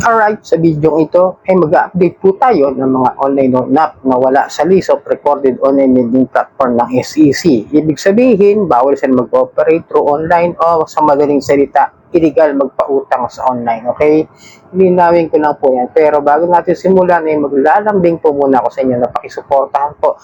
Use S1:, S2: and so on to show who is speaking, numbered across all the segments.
S1: Alright, sa video ito ay mag-update po tayo ng mga online loan app na wala sa list of recorded online lending platform ng SEC. Ibig sabihin, bawal sila mag-operate through online o sa madaling salita, illegal magpautang sa online. Okay? Linawin ko lang po yan. Pero bago natin simulan, ay maglalambing po muna ako sa inyo na pakisuportahan po.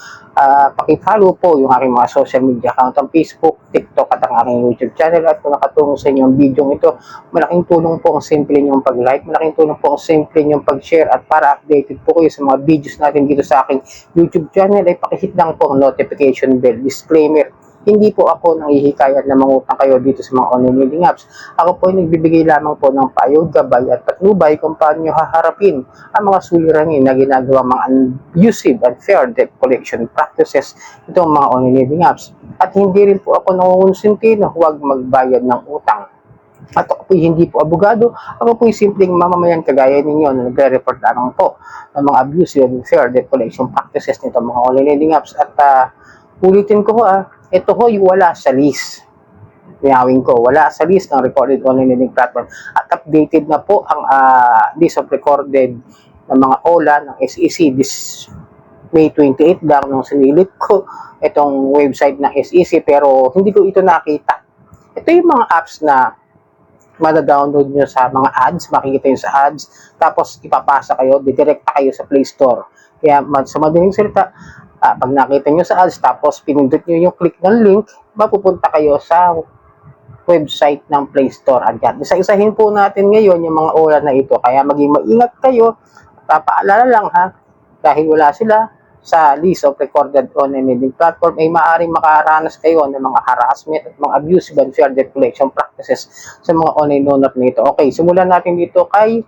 S1: Pakifollow po yung aking mga social media account ang Facebook, TikTok at ang aking YouTube channel. At kung nakatulong sa inyo ang video ito, malaking tulong po ang simple niyong pag-like, malaking tulong po ang simple niyong pag-share, at para updated po kayo sa mga videos natin dito sa aking YouTube channel ay pakihit lang po ang notification bell. Disclaimer, hindi po ako nanghihikayat na mangutang kayo dito sa mga online lending apps. Ako po ay nagbibigay lamang po ng payo, gabay at patnubay kung paano nyo haharapin ang mga suliranin na ginagawa mga abusive and fair debt collection practices itong mga online lending apps. At hindi rin po ako nangungonsinti na huwag magbayad ng utang. At ako po hindi po abogado, ako po simpleng mamamayan kagaya ninyo na nagre-report lamang po ng mga abusive and fair debt collection practices nito mga online lending apps. At ulitin ko ito ho yung wala sa list. Mayawin ko, wala sa list ng recorded online lending platform. At updated na po ang list of recorded ng mga OLA ng SEC this May 28 lang nung sinilip ko itong website ng SEC, pero hindi ko ito nakita. Ito yung mga apps na mada-download nyo sa mga ads, makikita nyo sa ads, tapos ipapasa kayo, didirekta kayo sa Play Store. Kaya sa madaling salita, pag nakita nyo sa ads, tapos pinindot nyo yung click ng link, mapupunta kayo sa website ng Play Store. Agad. Isa-isahin po natin ngayon yung mga OLA na ito. Kaya maging maingat kayo. Paalala lang dahil wala sila sa list of recorded online lending platform, ay maaaring makaranas kayo ng mga harassment at mga abusive and fair debt collection practices sa mga online loan app na ito. Okay, simulan natin dito kay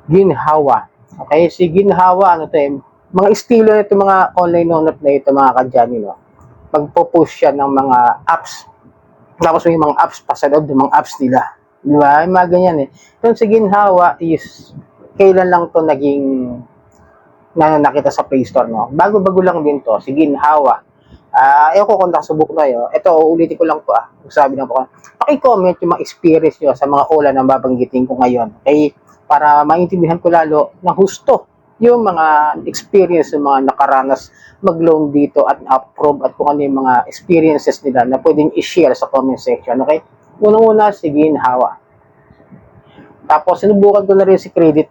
S1: Ginhawa. Okay, si Ginhawa, mga estilo nito mga online loan app na ito mga kadyani, no? Magpo-push siya ng mga apps. Tapos may mga apps pa sa loob ng mga apps nila. Di ba? May mga ganyan Yung si Ginhawa is, kailan lang to naging nakita sa Play Store, no? Bago-bago lang din to, si Ginhawa. Ayaw ko kung nakasubok na yun. Ito, ulitin ko lang po Sabi lang po. Paki-comment yung mga experience nyo sa mga OLA na babanggitin ko ngayon. Okay? Para maintindihan ko lalo na husto yung mga experience ng mga nakaranas mag-loan dito at approve at kung ano yung mga experiences nila na pwedeng i-share sa comment section. Okay? Unang-una, si Ginhawa. Tapos, sinubukan ko na rin si Credit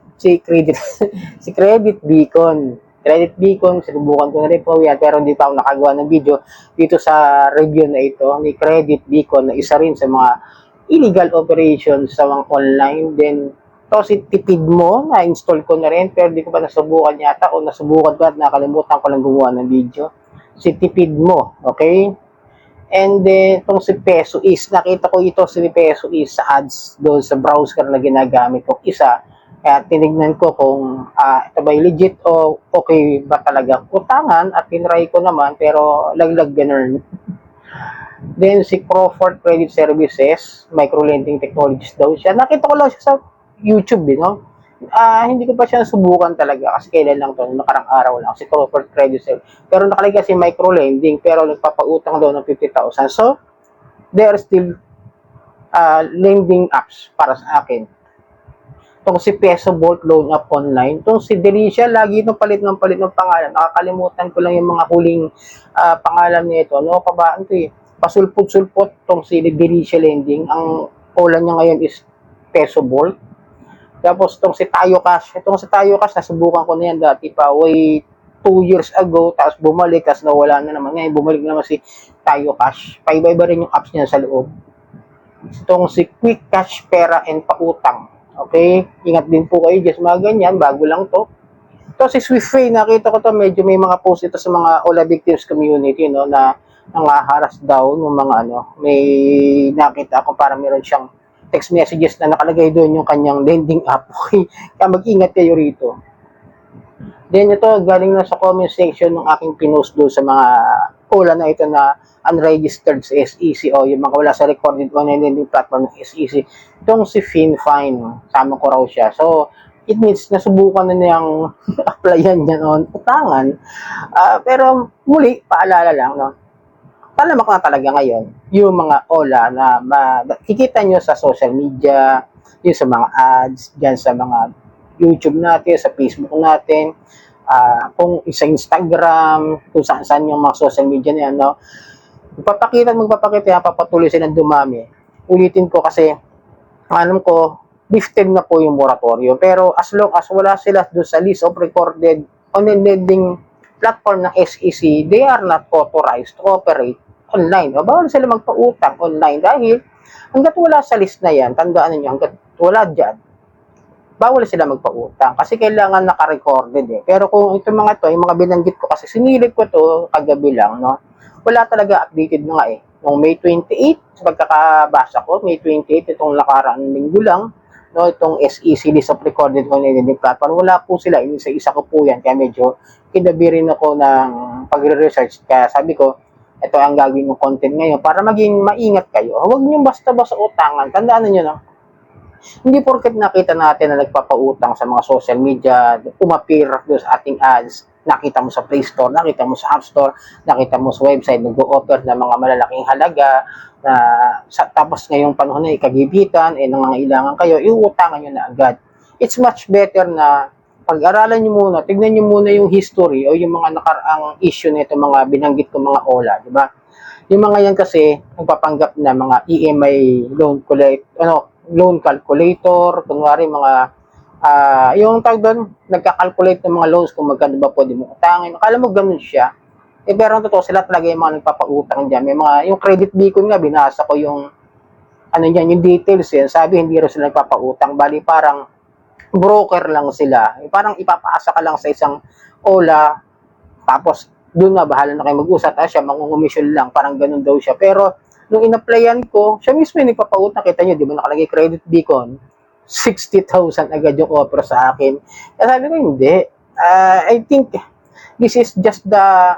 S1: Beacon. Credit Beacon, sinubukan ko na rin po yan, pero hindi pa ako nakagawa ng video dito sa review na ito ni Credit Beacon, na isa rin sa mga illegal operations sa mga online. Then, si Tipidmo, na-install ko na rin, pero hindi ko pa nasubukan yata, o nasubukan ko at nakalimutan ko lang gumawa ng video. Si Tipidmo, okay? And then, itong si Peso Is, nakita ko ito si Peso Is sa ads doon sa browser na ginagamit ko isa. Kaya tinignan ko kung ito ba legit o okay ba talaga utangan, at tinry ko naman, pero laglag ganun. Then, si Crawford Credit Services, micro-lending technologies daw siya. Nakita ko lang siya sa YouTube, hindi ko pa siya nasubukan talaga kasi kailan lang to, nakarang araw lang, si Crawford Credit Services. Pero nakalagay kasi micro-lending, pero nagpapautang daw ng 50,000. So, there are still lending apps para sa akin. Itong si Peso Bolt Loan App Online, itong si Delicia, lagi itong palit ng pangalan. Nakakalimutan ko lang yung mga huling pangalan nito. Ano pa ba? Pasulpot-sulpot itong si Delicia Lending. Ang OLA niya ngayon is Peso Bolt. Tapos itong si Tayo Cash. Itong si Tayo Cash, nasubukan ko na yan dati pa, way 2 years ago, tapos bumalik, tapos nawala na naman. Ngayon, bumalik naman si Tayo Cash. Paiba-iba rin yung apps niya sa loob. Itong si Quick Cash Pera and Pautang. Okay? Ingat din po kayo, just mga ganyan, bago lang to. Ito si SwiftPay, nakita ko to, medyo may mga post ito sa mga OLA victims community, no, na nangaharas daw ng mga may nakita ako para meron siyang text messages na nakalagay doon yung kanyang lending app. Okay? Kaya mag-ingat kayo rito. Then ito, galing na sa comment section ng aking pinost doon sa mga OLA na ito na unregistered sa SEC o yung mga wala sa recorded online lending platform ng SEC. Itong si FinFine, sama ko raw siya. So, it means nasubukan na niyang applyan niya noon, utangan. Pero muli, paalala lang, no? Talamak na talaga ngayon yung mga OLA na makikita nyo sa social media, Yung sa mga ads, dyan sa mga YouTube natin, sa Facebook natin, kung sa Instagram, kung saan yung mga social media na yan, no? Magpapakita, papatuloy silang dumami. Ulitin ko kasi, alam ko, lifted na po yung moratorium. Pero as long as wala sila doon sa list of recorded on the lending platform ng SEC, they are not authorized to operate online. O, bawal sila magpautang online dahil hanggat wala sa list na yan, tandaan niyo, hanggat wala dyan, bawal sila magpautang kasi kailangan naka-recorded eh. Pero kung ito mga to, yung mga binanggit ko kasi sinilip ko to kagabi lang, no? Wala talaga updated na nga eh. Noong May 28, sa pagkakabasa ko, May 28, itong nakaraang linggo lang, no, itong SEC list of recorded on lending platform, wala po sila, isa-isa ko po yan, kaya medyo kinabi rin ako ng pagre-research, kaya sabi ko, ito ang gagawin ng content ngayon para maging maingat kayo. Huwag niyo basta-basta utangan. Tandaan niyo no, hindi porket nakita natin na nagpapautang sa mga social media, umapir doon sa ating ads, nakita mo sa Play Store, nakita mo sa App Store, nakita mo sa website, nag-o-offer ng mga malalaking halaga, na tapos ngayong panahon na ikagibitan, nangangailangan kayo, iuutangan nyo na agad. It's much better na pag-aralan nyo muna, tignan nyo muna yung history o yung mga nakaraang issue nito, mga binanggit ko mga OLA, di ba? Yung mga yan kasi, nagpapanggap na mga EMI loan calculator, kunwari mga yung tawag doon, nagka-calculate ng mga loans kung magkano ba pwede mo utangin. Akala mo ganun siya. Pero ang totoo, sila talaga yung mga nagpapautang dyan. May mga, yung credit beacon nga, binasa ko yung, yung details yan. Sabi, hindi rin sila nagpapautang. Bali, parang broker lang sila. Parang ipapaasa ka lang sa isang OLA, tapos doon na, bahala na kayo mag-usat. Siya, mangungumisyon lang. Parang ganun daw siya. Pero, nung in-applyan ko, siya mismo yung nagpapautang. Kita nyo, di ba nakalagay credit beacon? 60,000 agad yung offer sa akin. Kaya sabi ko, hindi. I think this is just the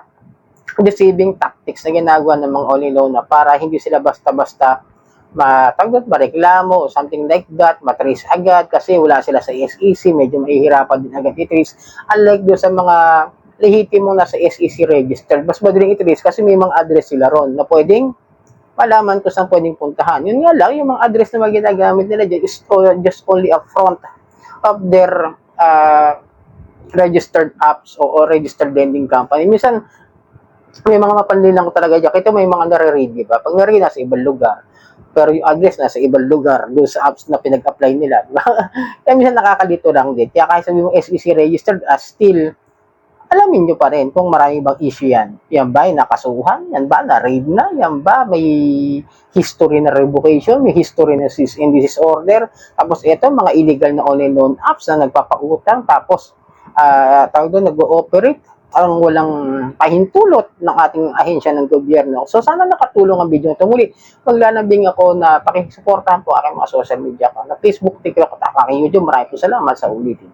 S1: deceiving tactics na ginagawa ng mga only loan na para hindi sila basta-basta mareklamo o something like that, matrace agad kasi wala sila sa SEC, medyo mahihirapan din agad i-trace. Unlike doon sa mga lehitimo na sa SEC registered, mas madaling i-trace kasi may mga address sila ron na pwedeng malaman ko saan pwedeng puntahan. Yun nga lang, yung mga address na ginagamit nila dyan is just only a front of their registered apps o registered lending company. Minsan, may mga mapanlilang ko talaga dyan. Kaya may mga nare-read, di ba? Pag nare-read, nasa ibang lugar. Pero yung address nasa ibang lugar, doon sa apps na pinag-apply nila. Di ba? Kaya minsan nakakalito lang din. Kaya kahit sabi mong SEC registered, still, alamin nyo pa rin kung marami bang issue yan. Yan ba ay nakasuhan? Yan ba na-raid na? Yan ba may history na revocation? May history na cease and desist order? Tapos ito, mga illegal na online loan apps na nagpapautang. Tapos, tawag doon, nag-ooperate ang walang pahintulot ng ating ahensya ng gobyerno. So, sana nakatulong ang video ito. Muli, maglalambing ako na pakisuportahan po aking mga social media ko. Na Facebook, TikTok, at aking YouTube. Maraming po salamat sa ulitin.